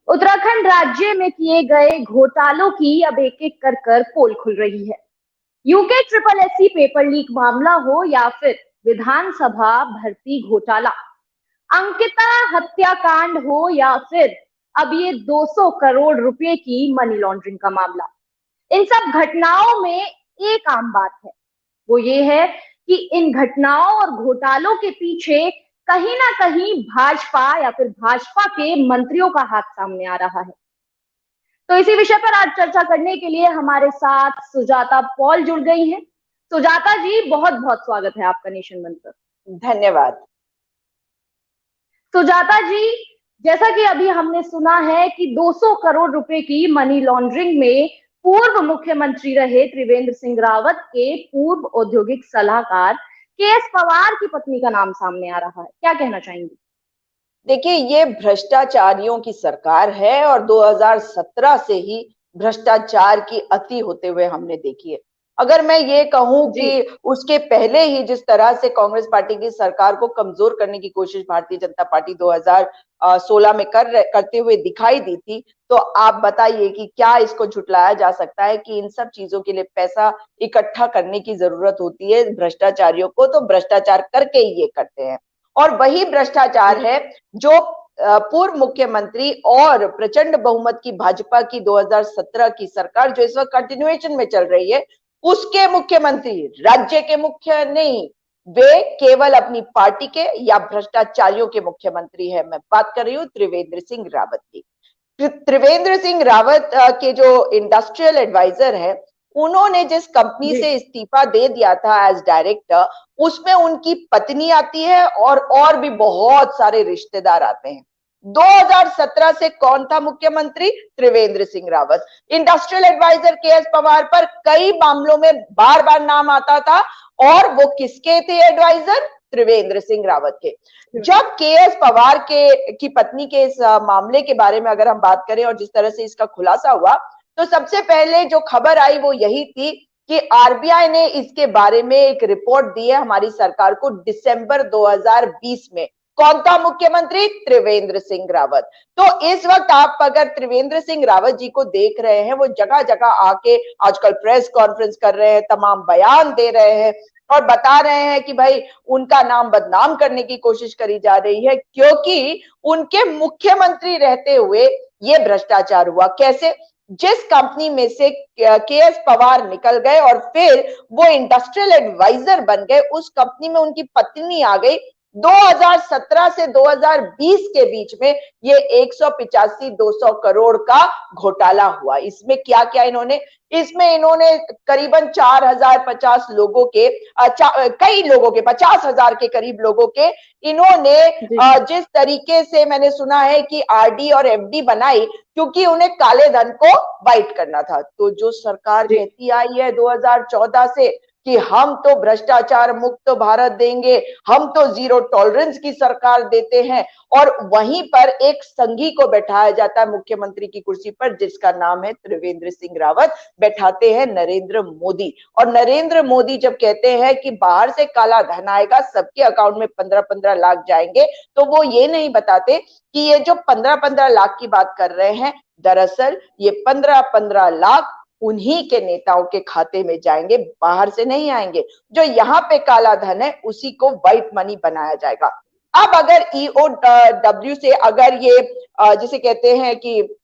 उत्तराखंड राज्य में किए गए घोटालों की अब एक एक कर पोल खुल रही है। UK triple SC paper leak मामला हो या फिर विधानसभा भर्ती घोटाला, अंकिता हत्याकांड हो या फिर अब ये 200 करोड़ रुपए की मनी लॉन्ड्रिंग का मामला, इन सब घटनाओं में एक आम बात है। वो ये है कि इन घटनाओं और घोटालों के पीछे कहीं ना कहीं भाजपा या फिर भाजपा के मंत्रियों का हाथ सामने आ रहा है। तो इसी विषय पर आज चर्चा करने के लिए हमारे साथ सुजाता पॉल जुड़ गई हैं। सुजाता जी, बहुत बहुत स्वागत है आपका नेशन वन पर। धन्यवाद। सुजाता जी, जैसा कि अभी हमने सुना है कि 200 करोड़ रुपए की मनी लॉन्ड्रिंग में पूर्व मुख्यमंत्री रहे त्रिवेंद्र सिंह रावत के पूर्व औद्योगिक सलाहकार के.एस. पवार की पत्नी का नाम सामने आ रहा है, क्या कहना चाहेंगे? देखिए, ये भ्रष्टाचारियों की सरकार है और 2017 से ही भ्रष्टाचार की अति होते हुए हमने देखी है। अगर मैं ये कहूं कि उसके पहले ही जिस तरह से कांग्रेस पार्टी की सरकार को कमजोर करने की कोशिश भारतीय जनता पार्टी 2016 में करते हुए दिखाई दी थी, तो आप बताइए कि क्या इसको झुटलाया जा सकता है कि इन सब चीजों के लिए पैसा इकट्ठा करने की जरूरत होती है भ्रष्टाचारियों को, तो भ्रष्टाचार करके ही ये करते हैं। और वही भ्रष्टाचार है जो पूर्व मुख्यमंत्री और प्रचंड बहुमत की भाजपा की 2017 की सरकार जो इस वक्त कंटिन्यूएशन में चल रही है, उसके मुख्यमंत्री, राज्य के मुख्य नहीं, वे केवल अपनी पार्टी के या भ्रष्टाचारियों के मुख्यमंत्री है। मैं बात कर रही हूँ त्रिवेंद्र सिंह रावत की। त्रिवेंद्र सिंह रावत के जो इंडस्ट्रियल एडवाइजर है, उन्होंने जिस कंपनी से इस्तीफा दे दिया था एज डायरेक्टर, उसमें उनकी पत्नी आती है और भी बहुत सारे रिश्तेदार आते हैं। 2017 से कौन था मुख्यमंत्री? Trivendra Singh Rawat. Industrial adviser K S. Pawar पर कई मामलों में बार बार नाम आता था, और वो किसके थे एडवाइजर? त्रिवेंद्र सिंह रावत के। जब के.एस. पवार की पत्नी के इस मामले के बारे में अगर हम बात करें और जिस तरह से इसका खुलासा हुआ, तो सबसे पहले जो खबर आई वो यही थी कि आरबीआई ने इसके बारे में एक रिपोर्ट दी है हमारी सरकार को दिसंबर 2020 में। कौन था मुख्यमंत्री? त्रिवेंद्र सिंह रावत। तो इस वक्त आप अगर त्रिवेंद्र सिंह रावत जी को देख रहे हैं, वो जगह जगह आके आजकल प्रेस कॉन्फ्रेंस कर रहे हैं, तमाम बयान दे रहे हैं और बता रहे हैं कि भाई उनका नाम बदनाम करने की कोशिश करी जा रही है, क्योंकि उनके मुख्यमंत्री रहते हुए ये भ्रष्टाचार हुआ। कैसे? जिस कंपनी में से के.एस. पवार निकल गए और फिर वो इंडस्ट्रियल एडवाइजर बन गए, उस कंपनी में उनकी पत्नी आ गई। 2017 से 2020 के बीच में ये 185-200 करोड़ का घोटाला हुआ। इसमें क्या क्या इसमें इन्होंने करीबन 4050 लोगों के कई लोगों के 50,000 के करीब लोगों के इन्होंने जिस तरीके से मैंने सुना है कि आरडी और एफडी बनाई, क्योंकि उन्हें काले धन को वाइट करना था। तो जो सरकार कहती आई है 2014 से कि हम तो भ्रष्टाचार मुक्त भारत देंगे, हम तो जीरो टॉलरेंस की सरकार देते हैं, और वहीं पर एक संघी को बैठाया जाता है मुख्यमंत्री की कुर्सी पर जिसका नाम है त्रिवेंद्र सिंह रावत, बैठाते हैं नरेंद्र मोदी। और नरेंद्र मोदी जब कहते हैं कि बाहर से काला धन आएगा, सबके अकाउंट में 15-15 लाख जाएंगे, तो वो ये नहीं बताते कि ये जो 15-15 लाख की बात कर रहे हैं, दरअसल ये 15-15 लाख उन्हीं के नेताओं के खाते में जाएंगे, बाहर से नहीं आएंगे। जो यहाँ पे काला धन है उसी को व्हाइट मनी बनाया जाएगा। अब अगर ईओडब्ल्यू से अगर ये जिसे कहते हैं कि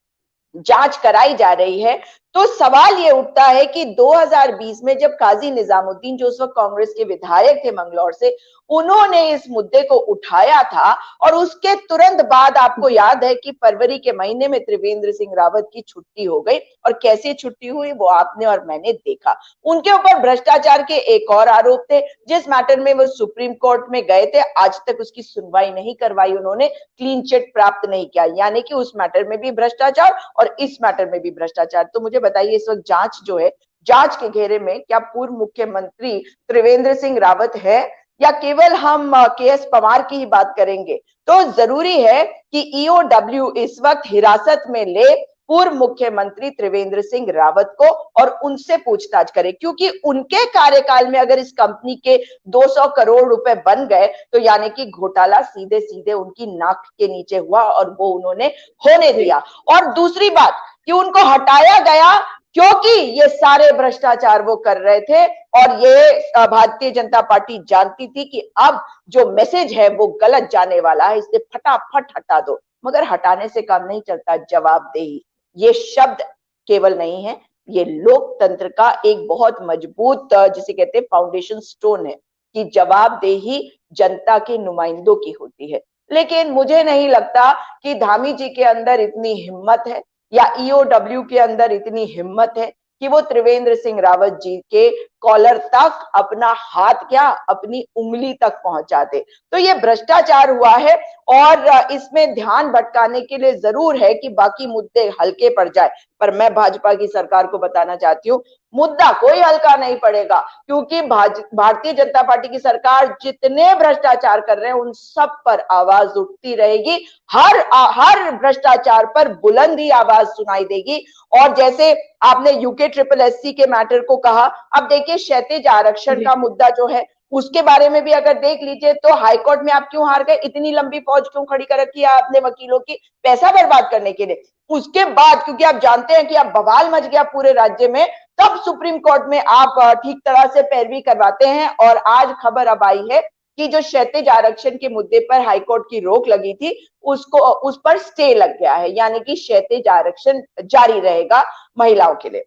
जांच कराई जा रही है, तो सवाल ये उठता है कि 2020 में जब काजी निजामुद्दीन, जो उस वक्त कांग्रेस के विधायक थे मंगलौर से, उन्होंने इस मुद्दे को उठाया था, और उसके तुरंत बाद आपको याद है कि फरवरी के महीने में त्रिवेंद्र सिंह रावत की छुट्टी हो गई। और कैसे छुट्टी हुई वो आपने और मैंने देखा। उनके ऊपर भ्रष्टाचार के एक और आरोप थे, जिस मैटर में वो सुप्रीम कोर्ट में गए थे, आज तक उसकी सुनवाई नहीं करवाई उन्होंने, क्लीन चिट प्राप्त नहीं किया, यानी कि उस मैटर में भी भ्रष्टाचार और इस मैटर में भी भ्रष्टाचार। तो मुझे बताइए, इस वक्त जांच जो है, जांच के घेरे में क्या पूर्व मुख्यमंत्री त्रिवेंद्र सिंह रावत है या केवल हम के.एस. पवार की ही बात करेंगे? तो जरूरी है कि ईओडब्ल्यू इस वक्त हिरासत में ले पूर्व मुख्यमंत्री त्रिवेंद्र सिंह रावत को और उनसे पूछताछ करे, क्योंकि उनके कार्यकाल में अगर इस कंपनी के 200 करोड़ रुपए बन गए तो यानी कि घोटाला सीधे सीधे उनकी नाक के नीचे हुआ और वो उन्होंने होने दिया। और दूसरी बात कि उनको हटाया गया क्योंकि ये सारे भ्रष्टाचार वो कर रहे थे और ये भारतीय जनता पार्टी जानती थी कि अब जो मैसेज है वो गलत जाने वाला है, इसे फटाफट हटा दो। मगर हटाने से काम नहीं चलता, जवाबदेही ये शब्द केवल नहीं है, ये लोकतंत्र का एक बहुत मजबूत जिसे कहते हैं फाउंडेशन स्टोन है कि जवाबदेही जनता के नुमाइंदों की होती है। लेकिन मुझे नहीं लगता कि धामी जी के अंदर इतनी हिम्मत है या ईओडब्ल्यू के अंदर इतनी हिम्मत है कि वो त्रिवेंद्र सिंह रावत जी के कॉलर तक अपना हाथ क्या अपनी उंगली तक पहुंचा दे। तो ये भ्रष्टाचार हुआ है और इसमें ध्यान भटकाने के लिए जरूर है कि बाकी मुद्दे हल्के पड़ जाए, पर मैं भाजपा की सरकार को बताना चाहती हूँ मुद्दा कोई हल्का नहीं पड़ेगा, क्योंकि भारतीय जनता पार्टी की सरकार जितने भ्रष्टाचार कर रहे हैं उन सब पर आवाज उठती रहेगी, हर भ्रष्टाचार पर बुलंद ही आवाज सुनाई देगी। और जैसे आपने यूके ट्रिपल एससी के मैटर को कहा, अब देखिए क्षैतिज आरक्षण का मुद्दा जो है उसके बारे में भी अगर देख लीजिए तो हाईकोर्ट में आप क्यों हार गए, इतनी लंबी फौज क्यों खड़ी कर रखी है आपने वकीलों की, पैसा बर्बाद करने के लिए। उसके बाद क्योंकि आप जानते हैं कि अब बवाल मच गया पूरे राज्य में, तब सुप्रीम कोर्ट में आप ठीक तरह से पैरवी करवाते हैं और आज खबर अब आई है कि जो क्षैतिज आरक्षण के मुद्दे पर हाईकोर्ट की रोक लगी थी उसको उस पर स्टे लग गया है, यानी कि क्षैतिज आरक्षण जारी रहेगा महिलाओं के लिए।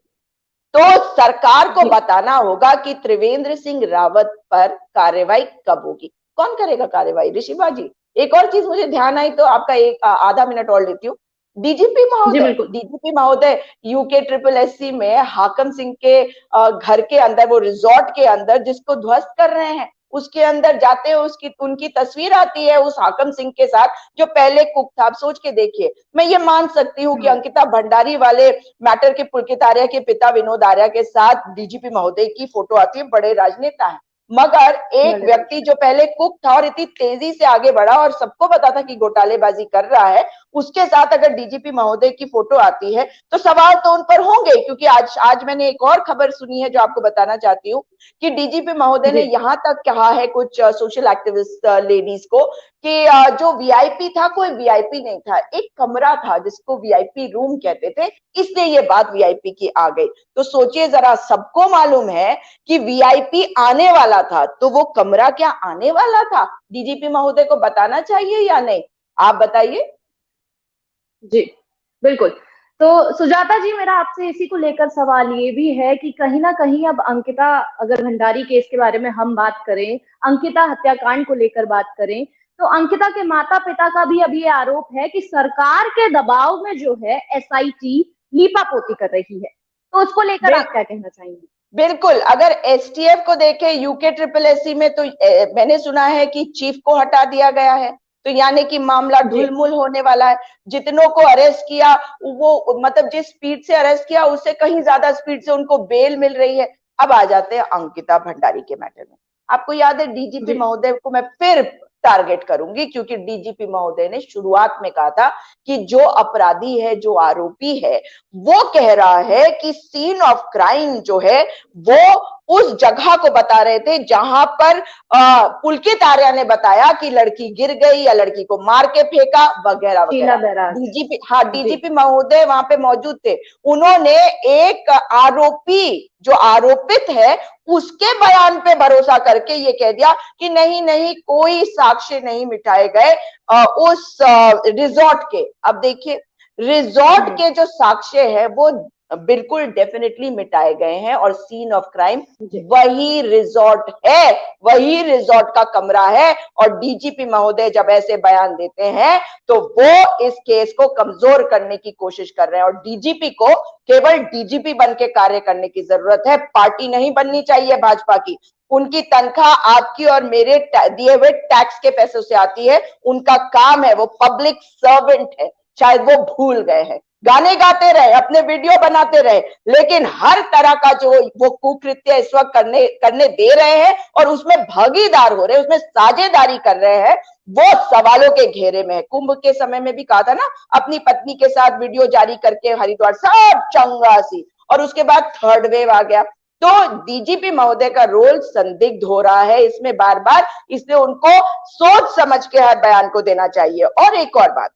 तो सरकार को बताना होगा कि त्रिवेंद्र सिंह रावत पर कार्रवाई कब होगी, कौन करेगा कार्रवाई। ऋषिभा जी, एक और चीज मुझे ध्यान आई तो आपका एक आधा मिनट और लेती हूँ। डीजीपी महोदय यूके ट्रिपल एससी में हाकम सिंह के घर के अंदर, वो रिजॉर्ट के अंदर जिसको ध्वस्त कर रहे हैं, उसके अंदर जाते हैं, उनकी तस्वीर आती है उस हाकम सिंह के साथ जो पहले कुक था। आप सोच के देखिए, मैं ये मान सकती हूँ कि अंकिता भंडारी वाले मैटर के पुलकित आर्या के पिता विनोद आर्या के साथ डीजीपी महोदय की फोटो आती है, बड़े राजनेता है, मगर एक व्यक्ति जो पहले कुक था और इतनी तेजी से आगे बढ़ा और सबको पता था कि घोटालेबाजी कर रहा है, उसके साथ अगर डीजीपी महोदय की फोटो आती है तो सवाल तो उन पर होंगे। क्योंकि आज मैंने एक और खबर सुनी है जो आपको बताना चाहती हूँ कि डीजीपी महोदय ने यहाँ तक कहा है कुछ सोशल एक्टिविस्ट लेडीज को कि जो वीआईपी था कोई वीआईपी नहीं था, एक कमरा था जिसको वीआईपी रूम कहते थे, इसलिए ये बात वीआईपी की आ गई। तो सोचिए जरा, सबको मालूम है कि वीआईपी आने वाला था, तो वो कमरा क्या आने वाला था, डीजीपी महोदय को बताना चाहिए या नहीं, आप बताइए। जी बिल्कुल। तो सुजाता जी, मेरा आपसे इसी को लेकर सवाल ये भी है कि कहीं ना कहीं अब अंकिता, अगर भंडारी केस के बारे में हम बात करें, अंकिता हत्याकांड को लेकर बात करें, तो अंकिता के माता पिता का भी अब ये आरोप है कि सरकार के दबाव में जो है एसआईटी लीपापोती कर रही है। तो उसको लेकर आप क्या कहना चाहेंगे। बिल्कुल, अगर एसटीएफ को देखें यूके ट्रिपल एससी में तो मैंने सुना है कि चीफ को हटा दिया गया है, तो यानी कि मामला ढुलमुल होने वाला है। जितनों को अरेस्ट किया वो मतलब जिस स्पीड से अरेस्ट किया उससे कहीं ज्यादा स्पीड से उनको बेल मिल रही है। अब आ जाते हैं अंकिता भंडारी के मैटर में। आपको याद है डीजीपी महोदय को मैं फिर टारगेट करूंगी क्योंकि डीजीपी महोदय ने शुरुआत में कहा था कि जो अपराधी है, जो आरोपी है, वो कह रहा है कि सीन ऑफ क्राइम जो है वो उस जगह को बता रहे थे जहां पर पुलकित आर्या ने बताया कि लड़की गिर गई या लड़की को मार के फेंका वगैरह वगैरह। डीजीपी महोदय वहां पे मौजूद थे। उन्होंने एक आरोपी जो आरोपित है उसके बयान पे भरोसा करके ये कह दिया कि नहीं नहीं कोई साक्ष्य नहीं मिटाए गए उस रिजॉर्ट के। अब देखिए, रिजॉर्ट के जो साक्ष्य है वो बिल्कुल डेफिनेटली मिटाए गए हैं और सीन ऑफ क्राइम वही रिजॉर्ट है, वही रिजॉर्ट का कमरा है। और डीजीपी महोदय जब ऐसे बयान देते हैं तो वो इस केस को कमजोर करने की कोशिश कर रहे हैं। और डीजीपी को केवल डीजीपी बन के कार्य करने की जरूरत है, पार्टी नहीं बननी चाहिए भाजपा की। उनकी तनख्वाह आपकी और मेरे दिए हुए टैक्स के पैसों से आती है, उनका काम है, वो पब्लिक सर्वेंट है। शायद वो भूल गए हैं। गाने गाते रहे, अपने वीडियो बनाते रहे, लेकिन हर तरह का जो वो कुकृत्य इस वक्त करने दे रहे हैं और उसमें भागीदार हो रहे हैं, उसमें साझेदारी कर रहे हैं, वो सवालों के घेरे में है। कुंभ के समय में भी कहा था ना, अपनी पत्नी के साथ वीडियो जारी करके हरिद्वार सब चंगा सी, और उसके बाद थर्ड वेव आ गया। तो डीजीपी महोदय का रोल संदिग्ध हो रहा है इसमें बार बार, इसलिए उनको सोच समझ के हर बयान को देना चाहिए। और एक और बात,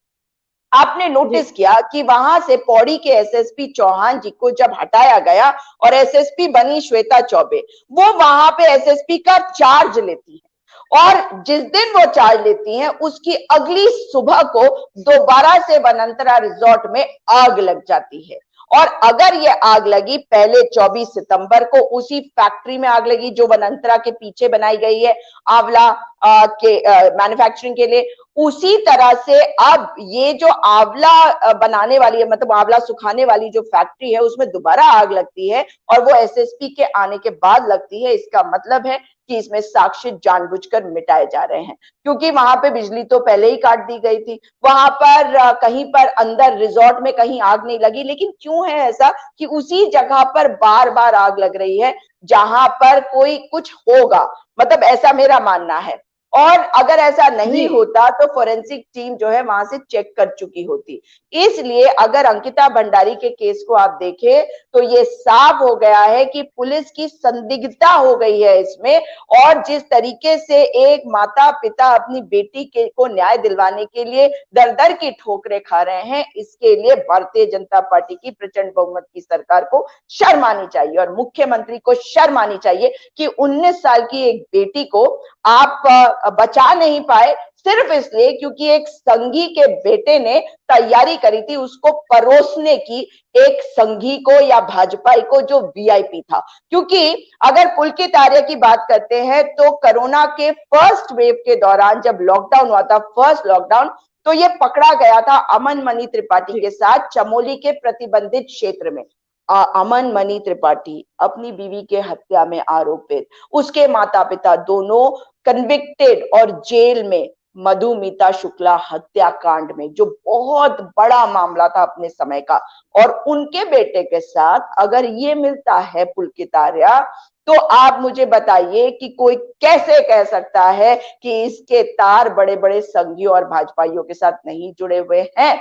आपने नोटिस किया कि वहां से पौड़ी के एसएसपी चौहान जी को जब हटाया गया और एसएसपी बनी श्वेता चौबे, वो वहां पे एसएसपी का चार्ज लेती है, और जिस दिन वो चार्ज लेती हैं उसकी अगली सुबह को दोबारा से वनांतरा रिजॉर्ट में आग लग जाती है। और अगर ये आग लगी पहले 24 सितंबर को, उसी फैक्ट्री में आग लगी जो वनांतरा के पीछे बनाई गई है आंवला के मैन्युफैक्चरिंग के लिए, उसी तरह से अब ये जो आंवला बनाने वाली है, मतलब आंवला सुखाने वाली जो फैक्ट्री है, उसमें दोबारा आग लगती है, और वो एसएसपी के आने के बाद लगती है। इसका मतलब है कि इसमें साक्ष्य जानबूझकर मिटाए जा रहे हैं, क्योंकि वहां पे बिजली तो पहले ही काट दी गई थी। वहां पर कहीं पर अंदर रिजॉर्ट में कहीं आग नहीं लगी, लेकिन क्यों है ऐसा कि उसी जगह पर बार बार आग लग रही है जहां पर कोई कुछ होगा, मतलब ऐसा मेरा मानना है। और अगर ऐसा नहीं होता तो फोरेंसिक टीम जो है वहां से चेक कर चुकी होती। इसलिए अगर अंकिता भंडारी के केस को आप देखें तो ये साफ हो गया है कि पुलिस की संदिग्धता हो गई है इसमें, और जिस तरीके से एक माता पिता अपनी बेटी के को न्याय दिलवाने के लिए दर दर की ठोकरें खा रहे हैं, इसके लिए भारतीय जनता पार्टी की प्रचंड बहुमत की सरकार को शर्म आनी चाहिए और मुख्यमंत्री को शर्म आनी चाहिए कि 19 साल की एक बेटी को आप बचा नहीं पाए सिर्फ इसलिए क्योंकि एक संघी के बेटे ने तैयारी करी थी उसको परोसने की, एक संघी को या भाजपाई को जो वीआईपी था। क्योंकि अगर पुलकित आर्य की बात करते हैं तो कोरोना के फर्स्ट वेव के दौरान जब लॉकडाउन हुआ था, फर्स्ट लॉकडाउन, तो ये पकड़ा गया था अमन मणि त्रिपाठी के साथ चमोली के प्रतिबंधित क्षेत्र में। अमन मणि त्रिपाठी अपनी बीवी के हत्या में आरोपित, उसके माता पिता दोनों कन्विक्टेड और जेल में मधुमिता शुक्ला हत्याकांड में, जो बहुत बड़ा मामला था अपने समय का, और उनके बेटे के साथ अगर ये मिलता है पुलकित आर्य, तो आप मुझे बताइए कि कोई कैसे कह सकता है कि इसके तार बड़े बड़े संघियों और भाजपाइयों के साथ नहीं जुड़े हुए हैं।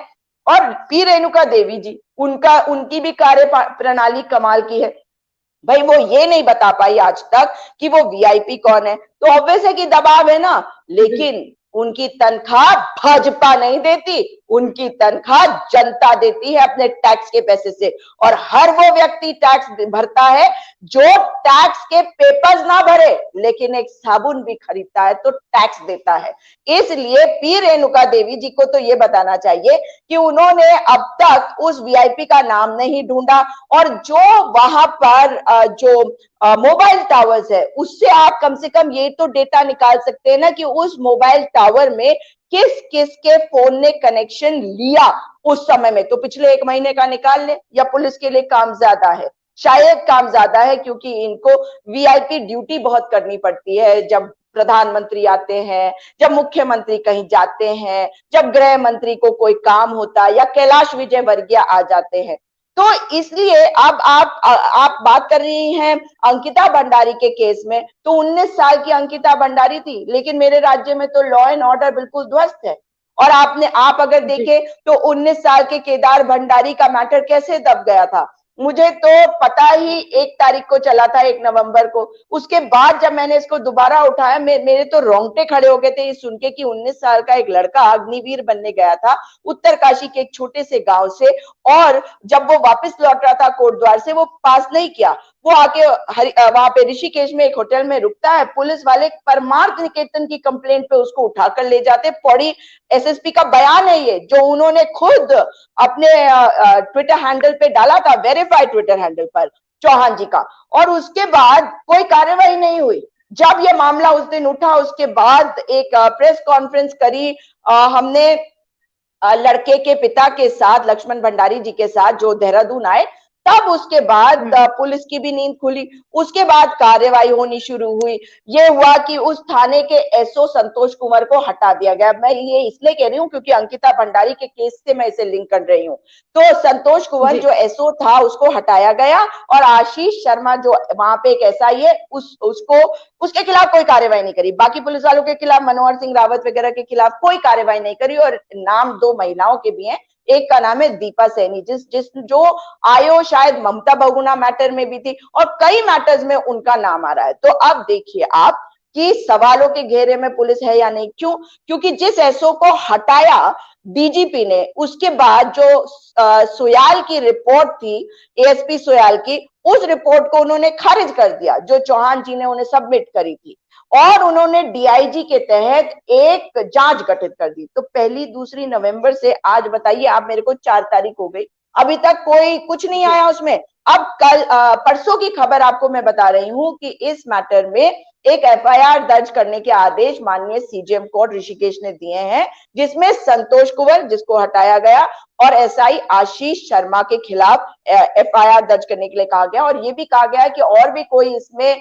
और पी रेणुका देवी जी, उनकी भी कार्य प्रणाली कमाल की है। भाई वो ये नहीं बता पाई आज तक कि वो वीआईपी कौन है, तो ऑब्वियस है कि दबाव है ना, लेकिन उनकी तनख्वाह भाजपा नहीं देती, उनकी तनख्वाह जनता देती है अपने टैक्स के पैसे से। और हर वो व्यक्ति टैक्स भरता है जो टैक्स के पेपर्स ना भरे लेकिन एक साबुन भी खरीदता है तो टैक्स देता है। इसलिए पी रेणुका देवी जी को तो ये बताना चाहिए कि उन्होंने अब तक उस वीआईपी का नाम नहीं ढूंढा, और जो वहां पर जो मोबाइल टावर्स है उससे आप कम से कम ये तो डेटा निकाल सकते हैं ना कि उस मोबाइल टावर में किस किस के फोन ने कनेक्शन लिया उस समय में। तो पिछले 1 महीने का निकाल ले, या पुलिस के लिए काम ज्यादा है, शायद काम ज्यादा है, क्योंकि इनको वीआईपी ड्यूटी बहुत करनी पड़ती है जब प्रधानमंत्री आते हैं, जब मुख्यमंत्री कहीं जाते हैं, जब गृह मंत्री को कोई काम होता है, या कैलाश विजयवर्गीय आ जाते हैं। तो इसलिए अब आप बात कर रही हैं अंकिता भंडारी के केस में, तो 19 साल की अंकिता भंडारी थी, लेकिन मेरे राज्य में तो लॉ एंड ऑर्डर बिल्कुल ध्वस्त है। और आप अगर देखें तो 19 साल के केदार भंडारी का मैटर कैसे दब गया था, मुझे तो पता ही 1 तारीख को चला था, 1 नवंबर को। उसके बाद जब मैंने इसको दोबारा उठाया, मेरे तो रोंगटे खड़े हो गए थे ये सुन के कि 19 साल का एक लड़का अग्निवीर बनने गया था उत्तरकाशी के एक छोटे से गांव से, और जब वो वापस लौट रहा था कोटद्वार से, वो पास नहीं किया, वो आके वहां पे ऋषिकेश में एक होटल में रुकता है, पुलिस वाले परमार्थ निकेतन की कंप्लेंट पे उसको उठाकर ले जाते। पौड़ी एसएसपी का बयान है ये, जो उन्होंने खुद अपने ट्विटर हैंडल पे डाला था, वेरीफाइड ट्विटर हैंडल पर चौहान जी का, और उसके बाद कोई कार्यवाही नहीं हुई। जब ये मामला उस दिन उठा उसके बाद एक प्रेस कॉन्फ्रेंस करी हमने लड़के के पिता के साथ, लक्ष्मण भंडारी जी के साथ, जो देहरादून आए, तब उसके बाद पुलिस की भी नींद खुली, उसके बाद कार्यवाही होनी शुरू हुई। ये हुआ कि उस थाने के एसओ संतोष कुंवर को हटा दिया गया। मैं ये इसलिए कह रही हूँ क्योंकि अंकिता भंडारी के केस से मैं इसे लिंक कर रही हूँ। तो संतोष कुंवर जो एसओ था उसको हटाया गया और आशीष शर्मा जो वहां पे एक एसआई है उसको उसके खिलाफ कोई कार्रवाई नहीं करी। बाकी पुलिस वालों के खिलाफ, मनोहर सिंह रावत वगैरह के खिलाफ कोई कार्रवाई नहीं करी। और नाम दो महिलाओं के भी हैं, एक का नाम है दीपा सैनी, जिस जो आयो शायद ममता बहुगुणा मैटर में भी थी और कई मैटर्स में उनका नाम आ रहा है। तो अब देखिए आप कि सवालों के घेरे में पुलिस है या नहीं। क्यों? क्योंकि जिस एसओ को हटाया डीजीपी ने, उसके बाद जो सोयाल की रिपोर्ट थी, एएसपी सोयाल की, उस रिपोर्ट को उन्होंने खारिज कर दिया जो चौहान जी ने उन्हें सबमिट करी थी और उन्होंने डीआईजी के तहत एक जांच गठित कर दी। तो पहली दूसरी नवंबर से आज बताइए आप मेरे को 4 तारीख हो गई, अभी तक कोई कुछ नहीं आया उसमें। अब कल परसों की खबर आपको मैं बता रही हूं कि इस मैटर में एक एफआईआर दर्ज करने के आदेश माननीय सीजेएम कोर्ट ऋषिकेश ने दिए हैं, जिसमें संतोष कुंवर जिसको हटाया गया और एसआई आशीष शर्मा के खिलाफ एफआईआर दर्ज करने के लिए कहा गया। और ये भी कहा गया है कि और भी कोई इसमें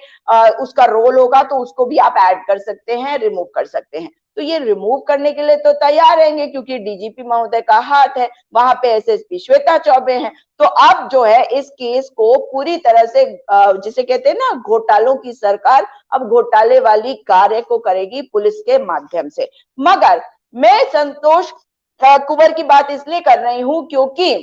उसका रोल होगा तो उसको भी आप ऐड कर सकते हैं, रिमूव कर सकते हैं। तो ये रिमूव करने के लिए तो तैयार रहेंगे क्योंकि डीजीपी महोदय का हाथ है, वहां पे एसएसपी श्वेता चौबे हैं। तो अब जो है इस केस को पूरी तरह से जिसे कहते हैं ना घोटालों की सरकार, अब घोटाले वाली कार्य को करेगी पुलिस के माध्यम से। मगर मैं संतोष कुंवर की बात इसलिए कर रही हूं क्योंकि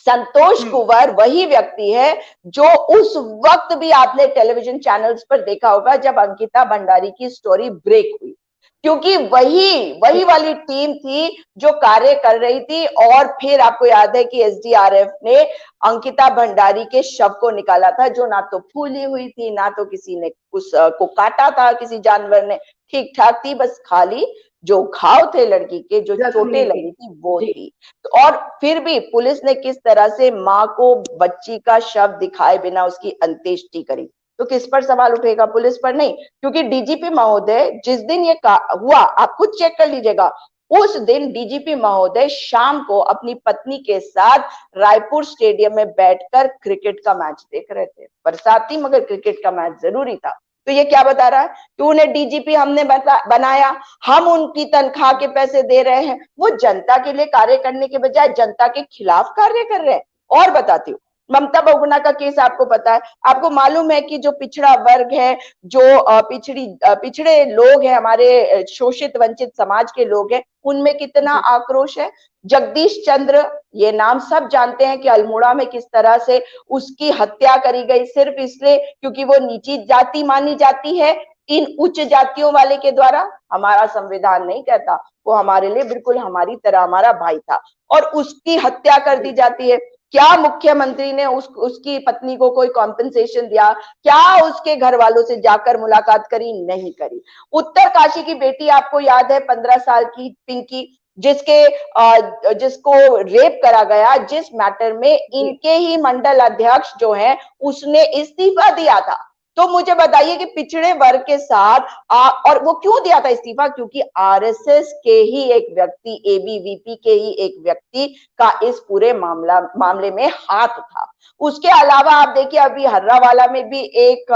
संतोष कुंवर वही व्यक्ति है जो उस वक्त भी आपने टेलीविजन चैनल्स पर देखा होगा जब अंकिता भंडारी की स्टोरी ब्रेक हुई, क्योंकि वही वाली टीम थी जो कार्य कर रही थी। और फिर आपको याद है कि एसडीआरएफ ने अंकिता भंडारी के शव को निकाला था, जो ना तो फूली हुई थी, ना तो किसी ने उसको काटा था, किसी जानवर ने, ठीक ठाक थी, बस खाली जो घाव थे लड़की के, जो चोटें लगी थी वो थी। तो और फिर भी पुलिस ने किस तरह से माँ को बच्ची का शव दिखाए बिना उसकी अंत्येष्टि करी। तो किस पर सवाल उठेगा? पुलिस पर नहीं, क्योंकि डीजीपी महोदय जिस दिन ये हुआ आप खुद चेक कर लीजिएगा, उस दिन डीजीपी महोदय शाम को अपनी पत्नी के साथ रायपुर स्टेडियम में बैठकर क्रिकेट का मैच देख रहे थे। बरसाती मगर क्रिकेट का मैच जरूरी था। तो ये क्या बता रहा है कि उन्हें डीजीपी हमने बनाया, हम उनकी तनख्वाह के पैसे दे रहे हैं, वो जनता के लिए कार्य करने के बजाय जनता के खिलाफ कार्य कर रहे हैं। और बताती हूँ, ममता बहुगुणा का केस आपको पता है, आपको मालूम है कि जो पिछड़ा वर्ग है, जो पिछड़े लोग हैं, हमारे शोषित वंचित समाज के लोग हैं, उनमें कितना आक्रोश है। जगदीश चंद्र, ये नाम सब जानते हैं कि अल्मोड़ा में किस तरह से उसकी हत्या करी गई, सिर्फ इसलिए क्योंकि वो नीची जाति मानी जाती है इन उच्च जातियों वाले के द्वारा। हमारा संविधान नहीं कहता, वो हमारे लिए बिल्कुल हमारी तरह हमारा भाई था और उसकी हत्या कर दी जाती है। क्या मुख्यमंत्री ने उसकी पत्नी को कोई कॉम्पेंसेशन दिया? क्या उसके घर वालों से जाकर मुलाकात करी? नहीं करी। उत्तरकाशी की बेटी आपको याद है, 15 साल की पिंकी, जिसको रेप करा गया, जिस मैटर में इनके ही मंडल अध्यक्ष जो है उसने इस्तीफा दिया था। तो मुझे बताइए कि पिछड़े वर्ग के साथ और वो क्यों दिया था इस्तीफा? क्योंकि आरएसएस के ही एक व्यक्ति, एबीवीपी के ही एक व्यक्ति का इस पूरे मामले में हाथ था। उसके अलावा आप देखिए अभी हर्रावाला में भी एक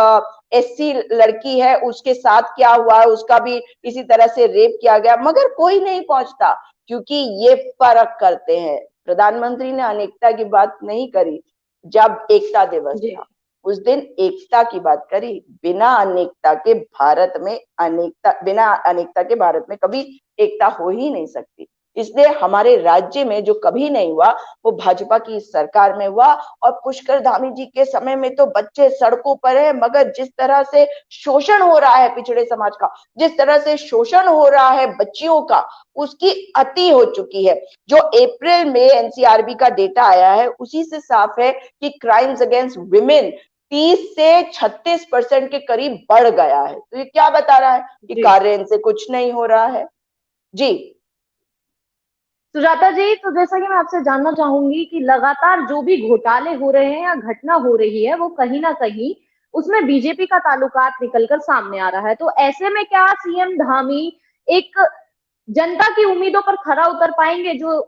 एससी लड़की है, उसके साथ क्या हुआ है, उसका भी इसी तरह से रेप किया गया, मगर कोई नहीं पहुंचता क्योंकि ये फर्क करते हैं। प्रधानमंत्री ने अनेकता की बात नहीं करी जब एकता दिवस था, उस दिन एकता की बात करी। बिना अनेकता के भारत में कभी एकता हो ही नहीं सकती। इसलिए हमारे राज्य में जो कभी नहीं हुआ वो भाजपा की सरकार में हुआ। और पुष्कर धामी जी के समय में तो बच्चे सड़कों पर है, मगर जिस तरह से शोषण हो रहा है पिछड़े समाज का, जिस तरह से शोषण हो रहा है बच्चियों का, उसकी अति हो चुकी है। जो अप्रैल में एनसीआरबी का डेटा आया है उसी से साफ है कि क्राइम्स अगेंस्ट विमेन 30 से 36% के करीब बढ़ गया है। तो ये क्या बता रहा है कि कार्य इनसे कुछ नहीं हो रहा है। जी सुजाता जी, तो जैसा कि मैं आपसे जानना चाहूंगी कि लगातार जो भी घोटाले हो रहे हैं या घटना हो रही है वो कहीं ना कहीं उसमें बीजेपी का ताल्लुकात निकलकर सामने आ रहा है। तो ऐसे में क्या सीएम धामी एक जनता की उम्मीदों पर खरा उतर पाएंगे? जो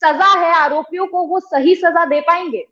सजा है आरोपियों को वो सही सजा दे पाएंगे?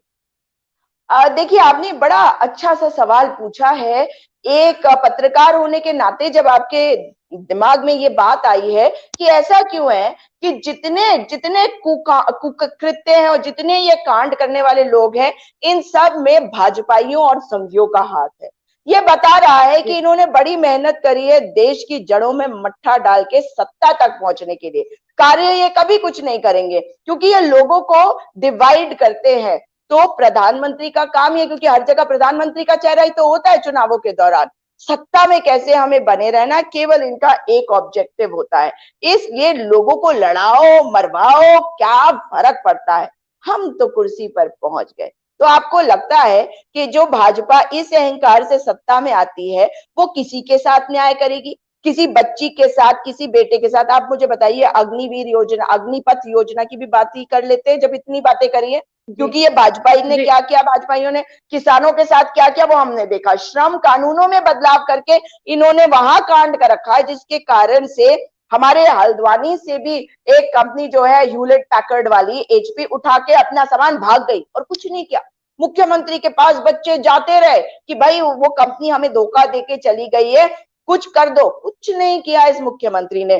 देखिए, आपने बड़ा अच्छा सा सवाल पूछा है। एक पत्रकार होने के नाते जब आपके दिमाग में ये बात आई है कि ऐसा क्यों है कि जितने जितने कुकृत्य हैं और जितने ये कांड करने वाले लोग हैं, इन सब में भाजपाइयों और संघियों का हाथ है, ये बता रहा है कि इन्होंने बड़ी मेहनत करी है देश की जड़ों में मट्ठा डाल के सत्ता तक पहुंचने के लिए। कार्य ये कभी कुछ नहीं करेंगे क्योंकि ये लोगों को डिवाइड करते हैं। तो प्रधानमंत्री का काम ही है, क्योंकि हर जगह प्रधानमंत्री का चेहरा ही तो होता है चुनावों के दौरान, सत्ता में कैसे हमें बने रहना, केवल इनका एक ऑब्जेक्टिव होता है। इसलिए लोगों को लड़ाओ मरवाओ क्या फर्क पड़ता है, हम तो कुर्सी पर पहुंच गए। तो आपको लगता है कि जो भाजपा इस अहंकार से सत्ता में आती है वो किसी के साथ न्याय करेगी? किसी बच्ची के साथ, किसी बेटे के साथ? आप मुझे बताइए, अग्निवीर योजना, अग्निपथ योजना की भी बात ही कर लेते हैं जब इतनी बातें करी है। क्योंकि ये भाजपा ने क्या किया, भाजपाइयों ने किसानों के साथ क्या किया वो हमने देखा। श्रम कानूनों में बदलाव करके इन्होंने वहां कांड कर रखा है जिसके कारण से हमारे हल्द्वानी से भी एक कंपनी जो है ह्यूलेट पैकर्ड वाली, एचपी, उठा के अपना सामान भाग गई और कुछ नहीं किया। मुख्यमंत्री के पास बच्चे जाते रहे कि भाई वो कंपनी हमें धोखा देके चली गई है, कुछ कर दो, कुछ नहीं किया इस मुख्यमंत्री ने।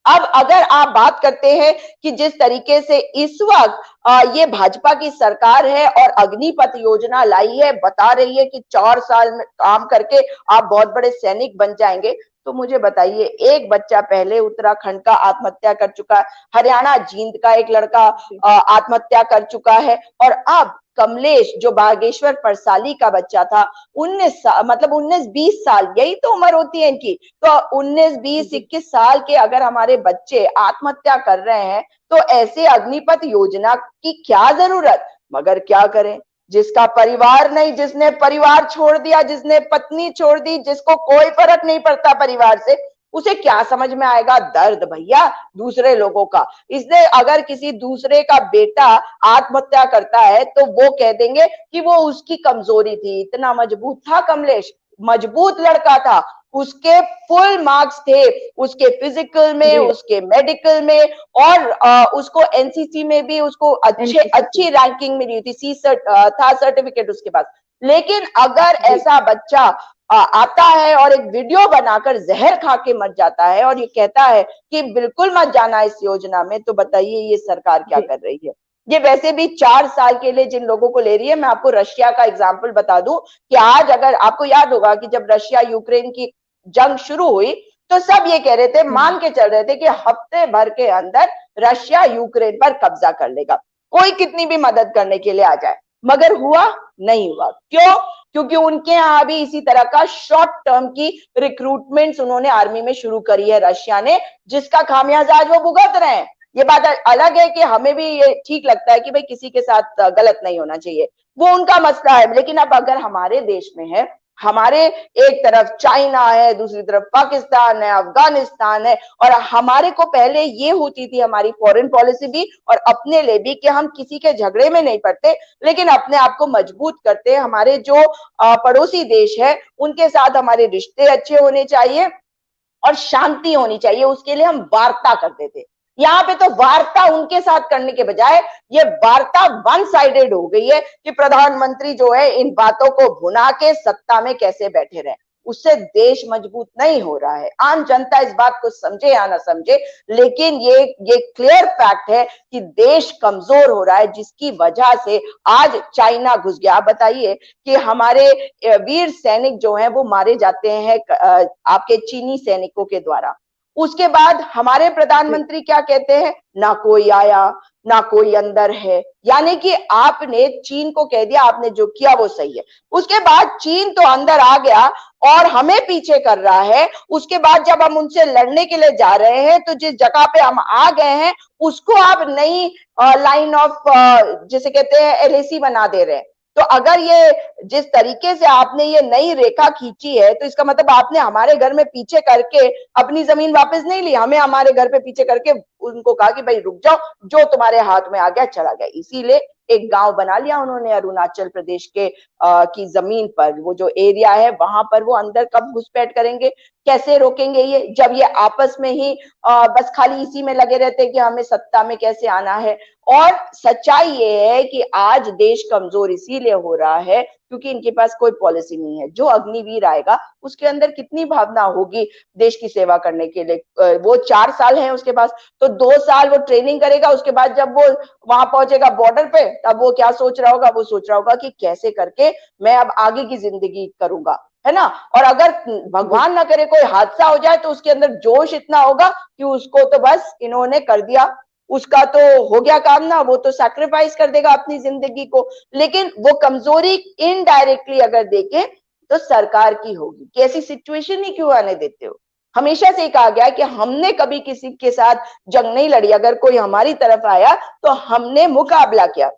अब अगर आप बात करते हैं कि जिस तरीके से इस वक्त ये भाजपा की सरकार है और अग्निपथ योजना लाई है, बता रही है कि 4 साल में काम करके आप बहुत बड़े सैनिक बन जाएंगे, तो मुझे बताइए, एक बच्चा पहले उत्तराखंड का आत्महत्या कर चुका है, हरियाणा जींद का एक लड़का आत्महत्या कर चुका है, और अब कमलेश जो बागेश्वर परसाली का बच्चा था, 19-20 साल, यही तो उम्र होती है इनकी, तो 19-20-21 साल के अगर हमारे बच्चे आत्महत्या कर रहे हैं तो ऐसे अग्निपथ योजना की क्या जरूरत? मगर क्या करें, जिसका परिवार नहीं, जिसने परिवार छोड़ दिया, जिसने पत्नी छोड़ दी, जिसको कोई फर्क नहीं पड़ता परिवार से, उसे क्या समझ में आएगा दर्द भैया दूसरे लोगों का। इसलिए अगर किसी दूसरे का बेटा आत्महत्या करता है तो वो कह देंगे कि वो उसकी कमजोरी थी, इतना मजबूत था कमलेश, मजबूत लड़का था, उसके फुल मार्क्स थे, उसके फिजिकल में, उसके मेडिकल में, और उसको एनसीसी में भी उसको अच्छी रैंकिंग मिली थी, सी था सर्टिफिकेट उसके पास। लेकिन अगर ऐसा बच्चा आता है और एक वीडियो बनाकर जहर खा के मर जाता है और ये कहता है कि बिल्कुल मत जाना इस योजना में, तो बताइए ये सरकार क्या कर रही है? ये वैसे भी 4 साल के लिए जिन लोगों को ले रही है, मैं आपको रशिया का एग्जाम्पल बता दूं कि आज अगर आपको याद होगा कि जब रशिया यूक्रेन की जंग शुरू हुई तो सब ये कह रहे थे, मान के चल रहे थे कि हफ्ते भर के अंदर रशिया यूक्रेन पर कब्जा कर लेगा, कोई कितनी भी मदद करने के लिए आ जाए। मगर हुआ नहीं हुआ, क्यों? क्योंकि उनके यहाँ भी इसी तरह का शॉर्ट टर्म की रिक्रूटमेंट्स उन्होंने आर्मी में शुरू करी है रशिया ने, जिसका खामियाजा आज वो भुगत रहे हैं। ये बात अलग है कि हमें भी ये ठीक लगता है कि भाई किसी के साथ गलत नहीं होना चाहिए, वो उनका मसला है। लेकिन अब अगर हमारे देश में है, हमारे एक तरफ चाइना है, दूसरी तरफ पाकिस्तान है, अफगानिस्तान है, और हमारे को पहले ये होती थी हमारी फॉरेन पॉलिसी भी और अपने लिए भी कि हम किसी के झगड़े में नहीं पड़ते, लेकिन अपने आप को मजबूत करते। हमारे जो पड़ोसी देश है उनके साथ हमारे रिश्ते अच्छे होने चाहिए और शांति होनी चाहिए, उसके लिए हम वार्ता करते थे। यहाँ पे तो वार्ता उनके साथ करने के बजाय ये वार्ता वन साइडेड हो गई है कि प्रधानमंत्री जो है इन बातों को भुना के सत्ता में कैसे बैठे रहे। उससे देश मजबूत नहीं हो रहा है। आम जनता इस बात को समझे या ना समझे, लेकिन ये क्लियर फैक्ट है कि देश कमजोर हो रहा है, जिसकी वजह से आज चाइना घुस गया। आप बताइए कि हमारे वीर सैनिक जो हैं वो मारे जाते हैं आपके चीनी सैनिकों के द्वारा। उसके बाद हमारे प्रधानमंत्री क्या कहते हैं, ना कोई आया ना कोई अंदर है, यानी कि आपने चीन को कह दिया आपने जो किया वो सही है। उसके बाद चीन तो अंदर आ गया और हमें पीछे कर रहा है। उसके बाद जब हम उनसे लड़ने के लिए जा रहे हैं तो जिस जगह पे हम आ गए हैं उसको आप नई लाइन ऑफ जिसे कहते हैं एलएसी बना दे रहे हैं। तो अगर ये जिस तरीके से आपने ये नई रेखा खींची है तो इसका मतलब आपने हमारे घर में पीछे करके अपनी जमीन वापस नहीं ली, हमें हमारे घर पे पीछे करके उनको कहा कि भाई रुक जाओ, जो तुम्हारे हाथ में आ गया चला गया। इसीलिए एक गांव बना लिया उन्होंने अरुणाचल प्रदेश के की जमीन पर, वो जो एरिया है वहां पर। वो अंदर कब घुसपैठ करेंगे, कैसे रोकेंगे ये, जब ये आपस में ही बस खाली इसी में लगे रहते कि हमें सत्ता में कैसे आना है। और सच्चाई ये है कि आज देश कमजोर इसीलिए हो रहा है क्योंकि इनके पास कोई पॉलिसी नहीं है। जो अग्निवीर आएगा उसके अंदर कितनी भावना होगी देश की सेवा करने के लिए। वो 4 साल है उसके पास, तो 2 साल वो ट्रेनिंग करेगा, उसके बाद जब वो वहां पहुंचेगा बॉर्डर पे, तब वो क्या सोच रहा होगा, वो सोच रहा होगा कि कैसे करके मैं अब आगे की जिंदगी करूंगा, है ना। और अगर भगवान ना करे कोई हादसा हो जाए तो उसके अंदर जोश इतना होगा कि उसको तो बस इन्होंने कर दिया, उसका तो हो गया काम ना, वो तो सैक्रिफाइस कर देगा अपनी जिंदगी को। लेकिन वो कमजोरी इनडायरेक्टली अगर देखे तो सरकार की होगी कि ऐसी सिचुएशन ही क्यों आने देते हो। हमेशा से ही कहा गया कि हमने कभी किसी के साथ जंग नहीं लड़ी, अगर कोई हमारी तरफ आया तो हमने मुकाबला किया।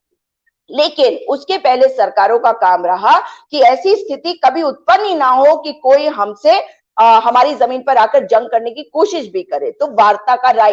लेकिन उसके पहले सरकारों का काम रहा कि ऐसी स्थिति कभी उत्पन्न ही ना हो कि कोई हमसे हमारी जमीन पर आकर जंग करने की कोशिश भी करे। तो वार्ता का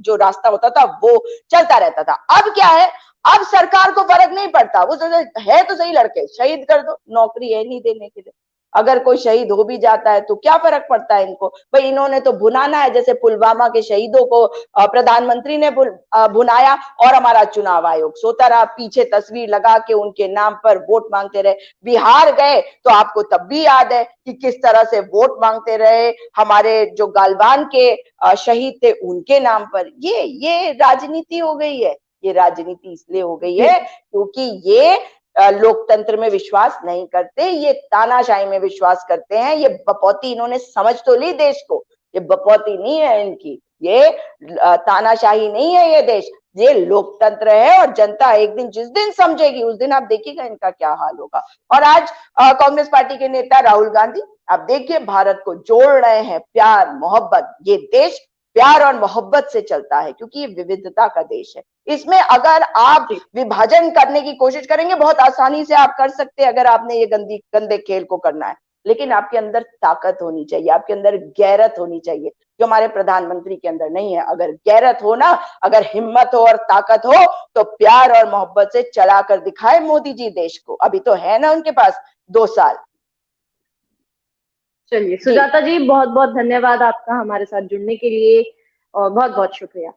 जो रास्ता होता था वो चलता रहता था। अब क्या है, अब सरकार को फर्क नहीं पड़ता, वो है तो सही लड़के शहीद कर दो, नौकरी है नहीं देने के लिए। अगर कोई शहीद हो भी जाता है तो क्या फर्क पड़ता है इनको, भाई इन्होंने तो भुनाना है। जैसे पुलवामा के शहीदों को प्रधानमंत्री ने भुनाया और हमारा चुनाव आयोग सोता रहा, पीछे तस्वीर लगा के उनके नाम पर वोट मांगते रहे। बिहार गए तो आपको तब भी याद है कि किस तरह से वोट मांगते रहे हमारे जो गालवान के शहीद थे उनके नाम पर। ये राजनीति हो गई है। ये राजनीति इसलिए हो गई है क्योंकि ये लोकतंत्र में विश्वास नहीं करते, ये तानाशाही में विश्वास करते हैं। ये बपौती इन्होंने समझ तो ली देश को, ये बपौती नहीं है इनकी, ये तानाशाही नहीं है ये देश, ये लोकतंत्र है। और जनता एक दिन जिस दिन समझेगी उस दिन आप देखिएगा इनका क्या हाल होगा। और आज कांग्रेस पार्टी के नेता राहुल गांधी आप देखिए भारत को जोड़ रहे हैं, प्यार मोहब्बत। ये देश प्यार और मोहब्बत से चलता है क्योंकि ये विविधता का देश है। इसमें अगर आप विभाजन करने की कोशिश करेंगे बहुत आसानी से आप कर सकते हैं अगर आपने ये गंदे खेल को करना है। लेकिन आपके अंदर ताकत होनी चाहिए, आपके अंदर गैरत होनी चाहिए, जो हमारे प्रधानमंत्री के अंदर नहीं है। अगर गैरत हो ना, अगर हिम्मत हो और ताकत हो तो प्यार और मोहब्बत से चला कर दिखाए मोदी जी देश को। अभी तो है ना उनके पास 2 साल। चलिए सुजाता जी, बहुत बहुत धन्यवाद आपका हमारे साथ जुड़ने के लिए और बहुत बहुत शुक्रिया।